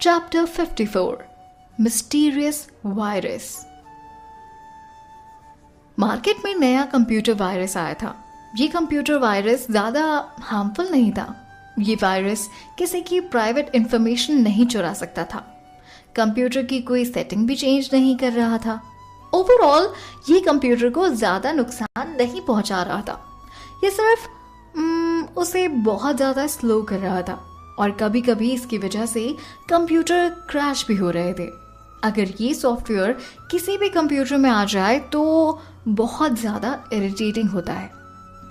Chapter 54 mysterious virus. Market में नया computer virus आया था। ये कंप्यूटर वायरस ज़्यादा हार्मफुल नहीं था। ये वायरस किसी की प्राइवेट इंफॉर्मेशन नहीं चुरा सकता था। कंप्यूटर की कोई सेटिंग भी चेंज नहीं कर रहा था। ओवरऑल ये कंप्यूटर को ज़्यादा नुकसान नहीं पहुंचा रहा था। ये सिर्फ उसे बहुत ज़्यादा स्लो कर रहा था और कभी कभी इसकी वजह से कंप्यूटर क्रैश भी हो रहे थे। अगर ये सॉफ्टवेयर किसी भी कंप्यूटर में आ जाए तो बहुत ज़्यादा इरिटेटिंग होता है,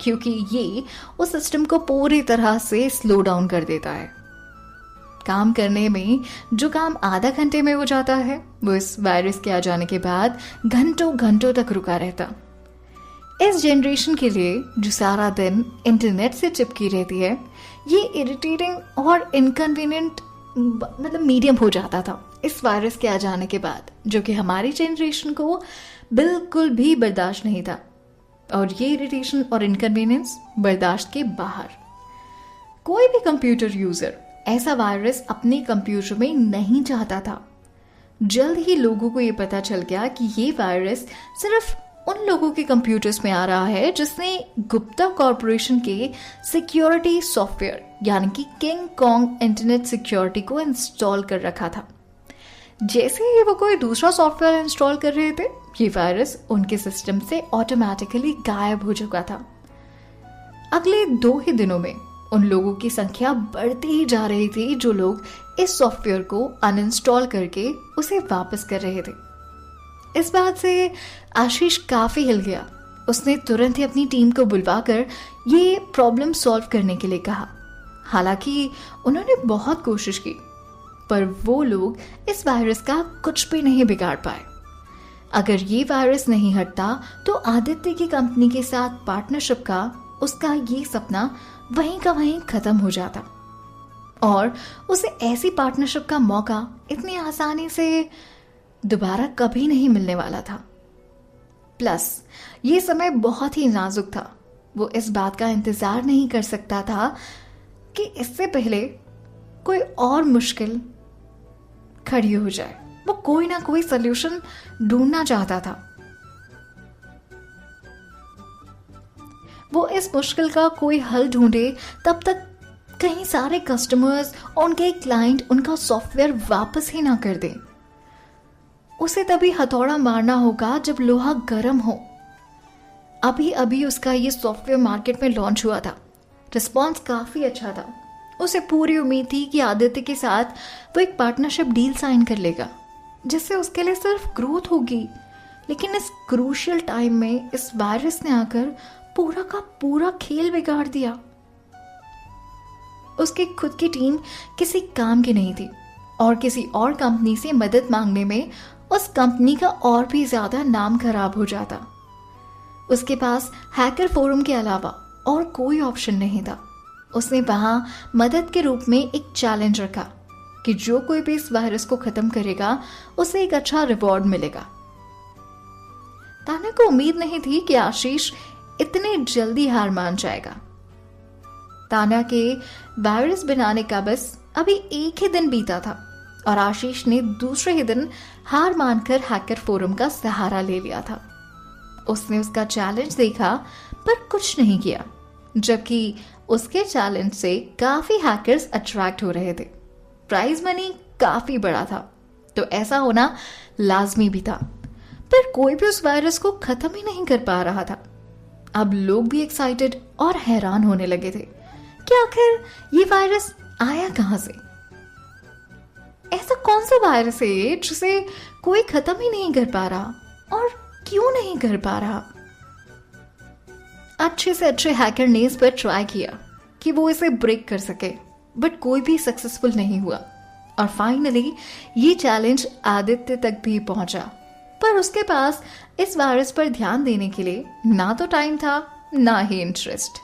क्योंकि ये उस सिस्टम को पूरी तरह से स्लो डाउन कर देता है। काम करने में जो काम आधा घंटे में हो जाता है वो इस वायरस के आ जाने के बाद घंटों घंटों तक रुका रहता। इस जनरेशन के लिए जो सारा दिन इंटरनेट से चिपकी रहती है, ये इरिटेटिंग और इनकन्वीनियंट मीडियम हो जाता था इस वायरस के आ जाने के बाद, जो कि हमारी जनरेशन को बिल्कुल भी बर्दाश्त नहीं था। और ये इरिटेशन और इनकन्वीनियंस बर्दाश्त के बाहर। कोई भी कंप्यूटर यूजर ऐसा वायरस अपने कंप्यूटर में नहीं चाहता था। जल्द ही लोगों को ये पता चल गया कि ये वायरस सिर्फ उन लोगों के कंप्यूटर्स में आ रहा है जिसने गुप्ता कॉर्पोरेशन के सिक्योरिटी सॉफ्टवेयर यानी कि किंग कॉन्ग इंटरनेट सिक्योरिटी को इंस्टॉल कर रखा था। जैसे ही वो कोई दूसरा सॉफ्टवेयर इंस्टॉल कर रहे थे, ये वायरस उनके सिस्टम से ऑटोमेटिकली गायब हो चुका था। अगले 2 ही दिनों में उन लोगों की संख्या बढ़ती ही जा रही थी जो लोग इस सॉफ्टवेयर को अनइंस्टॉल करके उसे वापस कर रहे थे। इस बात से आशीष काफी हिल गया। उसने तुरंत ही अपनी टीम को बुलवाकर ये प्रॉब्लम सॉल्व करने के लिए कहा। हालांकि उन्होंने बहुत कोशिश की, पर वो लोग इस वायरस का कुछ भी नहीं बिगाड़ पाए। अगर ये वायरस नहीं हटता तो आदित्य की कंपनी के साथ पार्टनरशिप का उसका ये सपना वहीं का वहीं खत्म हो जाता और उसे ऐसी पार्टनरशिप का मौका इतनी आसानी से दोबारा कभी नहीं मिलने वाला था। प्लस ये समय बहुत ही नाजुक था। वो इस बात का इंतजार नहीं कर सकता था कि इससे पहले कोई और मुश्किल खड़ी हो जाए। वो कोई ना कोई सल्यूशन ढूंढना चाहता था। वो इस मुश्किल का कोई हल ढूंढे तब तक कहीं सारे कस्टमर्स और उनके क्लाइंट उनका सॉफ्टवेयर वापस ही ना कर दें। उसे तभी हथौड़ा मारना होगा जब लोहा गर्म हो। अभी अभी उसका ये सॉफ्टवेयर मार्केट में लॉन्च हुआ था। रिस्पॉन्स काफी अच्छा था। उसे पूरी उम्मीद थी कि आदित्य के साथ वो एक पार्टनरशिप डील साइन कर लेगा जिससे उसके लिए सिर्फ ग्रोथ होगी। लेकिन इस क्रूशियल टाइम में इस वायरस ने आकर पूरा का पूरा खेल बिगाड़ दिया। उसकी खुद की टीम किसी काम की नहीं थी और किसी और कंपनी से मदद मांगने में उस कंपनी का और भी ज्यादा नाम खराब हो जाता। उसके पास हैकर फोरम के अलावा और कोई ऑप्शन नहीं था। उसने वहां मदद के रूप में एक चैलेंज रखा कि जो कोई भी इस वायरस को खत्म करेगा उसे एक अच्छा रिवॉर्ड मिलेगा। तान्या को उम्मीद नहीं थी कि आशीष इतने जल्दी हार मान जाएगा। तान्या के वायरस बनाने का बस अभी एक ही दिन बीता था और आशीष ने दूसरे ही दिन हार मानकर हैकर फोरम का सहारा ले लिया था। उसने उसका चैलेंज देखा पर कुछ नहीं किया, जबकि उसके चैलेंज से काफी हैकर्स अट्रैक्ट हो रहे थे। प्राइज मनी काफी बड़ा था, तो ऐसा होना लाजमी भी था। पर कोई भी उस वायरस को खत्म ही नहीं कर पा रहा था। अब लोग भी एक्साइटेड और हैरान होने लगे थे कि आखिर ये वायरस आया कहां से। ऐसा कौन सा वायरस है ये जिसे कोई खत्म ही नहीं कर पा रहा, और क्यों नहीं कर पा रहा। अच्छे से अच्छे हैकर ने इस पर ट्राई किया कि वो इसे ब्रेक कर सके, बट कोई भी सक्सेसफुल नहीं हुआ। और फाइनली ये चैलेंज आदित्य तक भी पहुंचा, पर उसके पास इस वायरस पर ध्यान देने के लिए ना तो टाइम था ना ही इंटरेस्ट।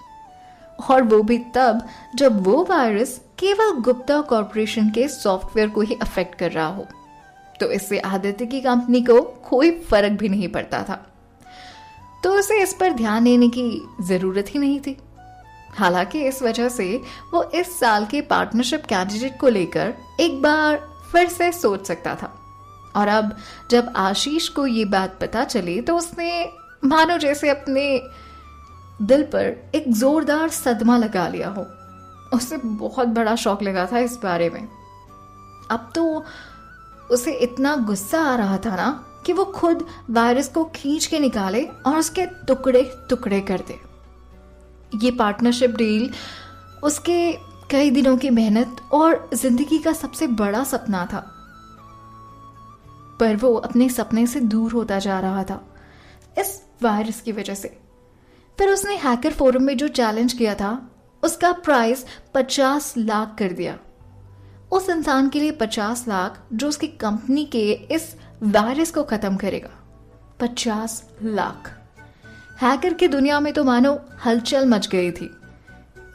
और वो भी तब जब वो वायरस केवल गुप्ता कॉर्पोरेशन के सॉफ्टवेयर को ही अफेक्ट कर रहा हो, तो इससे आदित्य की कंपनी को कोई फर्क भी नहीं पड़ता था। तो उसे इस पर ध्यान देने की जरूरत ही नहीं थी। हालांकि इस वजह से वो इस साल के पार्टनरशिप कैंडिडेट को लेकर एक बार फिर से सोच सकता था। और अब जब आशीष को ये बात पता चली तो उसने मानो जैसे अपने दिल पर एक जोरदार सदमा लगा लिया हो। उसे बहुत बड़ा शॉक लगा था इस बारे में। अब तो उसे इतना गुस्सा आ रहा था ना कि वो खुद वायरस को खींच के निकाले और उसके टुकड़े टुकड़े कर दे। ये पार्टनरशिप डील उसके कई दिनों की मेहनत और जिंदगी का सबसे बड़ा सपना था, पर वो अपने सपने से दूर होता जा रहा था इस वायरस की वजह से। फिर उसने हैकर फोरम में जो चैलेंज किया था उसका प्राइस 50 लाख कर दिया। उस इंसान के लिए 50 लाख जो उसकी कंपनी के इस वायरस को खत्म करेगा। 50 लाख। हैकर की दुनिया में तो मानो हलचल मच गई थी।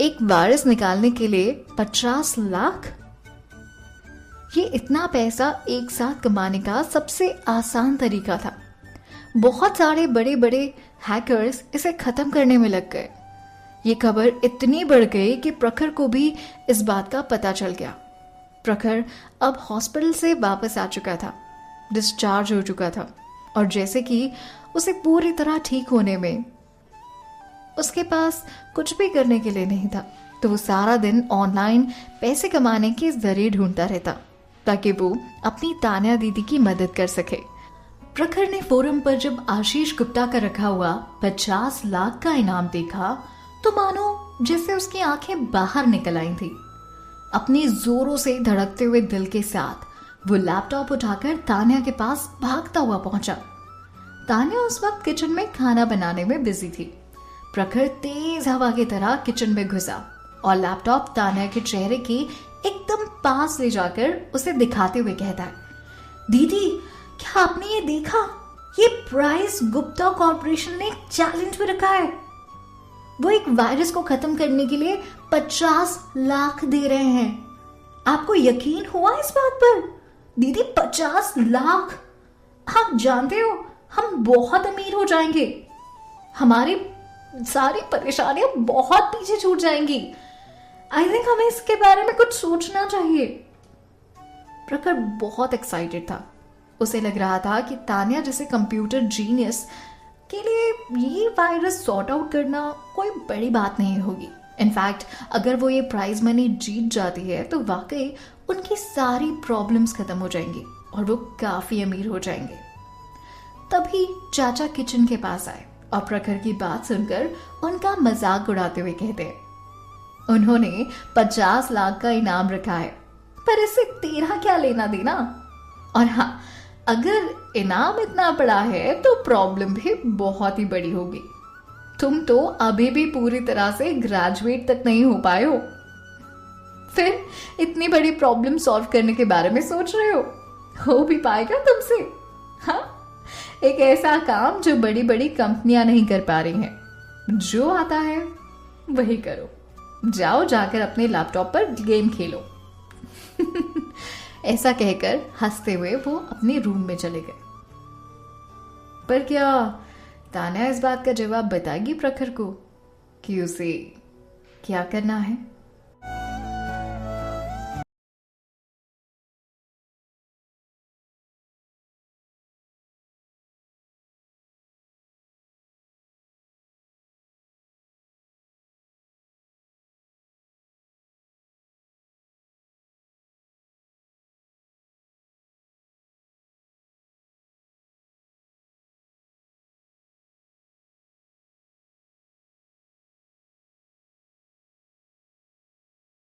एक वायरस निकालने के लिए 50 लाख। ये इतना पैसा एक साथ कमाने का सबसे आसान तरीका था। बहुत सारे बड़े बड़े हैकर्स इसे खत्म करने में लग गए। ये खबर इतनी बढ़ गई कि प्रखर को भी इस बात का पता चल गया। प्रखर अब हॉस्पिटल से वापस आ चुका था, डिस्चार्ज हो चुका था, और जैसे कि उसे पूरी तरह ठीक होने में उसके पास कुछ भी करने के लिए नहीं था, तो वो सारा दिन ऑनलाइन पैसे कमाने के जरिए ढूंढता रहता ताकि वो अपनी तान्या दीदी की मदद कर सके। प्रखर ने फोरम पर जब आशीष गुप्ता का रखा हुआ 50 लाख का इनाम देखा तो मानो जैसे उसकी आंखें बाहर निकल आई थी। अपने जोरों से धड़कते हुए दिल के साथ वो लैपटॉप उठाकर तान्या के पास भागता हुआ पहुंचा। तान्या उस वक्त किचन में खाना बनाने में बिजी थी। प्रखर तेज हवा की तरह किचन में घुसा और लैपटॉप तान्या के चेहरे के एकदम पास ले जाकर उसे दिखाते हुए कहता है, दीदी क्या आपने ये देखा? ये प्राइस गुप्ता कॉर्पोरेशन ने एक चैलेंज में रखा है। वो एक वायरस को खत्म करने के लिए 50 लाख दे रहे हैं। आपको यकीन हुआ इस बात पर? दीदी 50 लाख! आप जानते हो हम बहुत अमीर हो जाएंगे। हमारी सारी परेशानियां बहुत पीछे छूट जाएंगी। आई थिंक हमें इसके बारे में कुछ सोचना चाहिए। प्रखर बहुत एक्साइटेड था। उसे लग रहा था कि तान्या जैसे कंप्यूटर जीनियस के लिए ये वायरस सॉर्ट आउट करना कोई बड़ी बात नहीं होगी। इनफैक्ट अगर वो ये प्राइज मनी जीत जाती है तो वाकई उनकी सारी प्रॉब्लम्स खत्म हो जाएंगी और वो काफी अमीर हो जाएंगे। तभी चाचा किचन के पास आए और प्रखर की बात सुनकर उनका मजाक उड़ाते हुए कहते हैं, उन्होंने 50 लाख का इनाम रखा है, पर इससे तेरा क्या लेना देना? और हाँ, अगर इनाम इतना बड़ा है तो प्रॉब्लम भी बहुत ही बड़ी होगी। तुम तो अभी भी पूरी तरह से ग्रेजुएट तक नहीं हो पाए हो, फिर इतनी बड़ी प्रॉब्लम सॉल्व करने के बारे में सोच रहे हो भी पाएगा तुमसे? हाँ, एक ऐसा काम जो बड़ी बड़ी कंपनियां नहीं कर पा रही हैं। जो आता है वही करो। जाओ जाकर अपने लैपटॉप पर गेम खेलो। ऐसा कहकर हंसते हुए वो अपने रूम में चले गए। पर क्या तान्या इस बात का जवाब बताएगी प्रखर को कि उसे क्या करना है?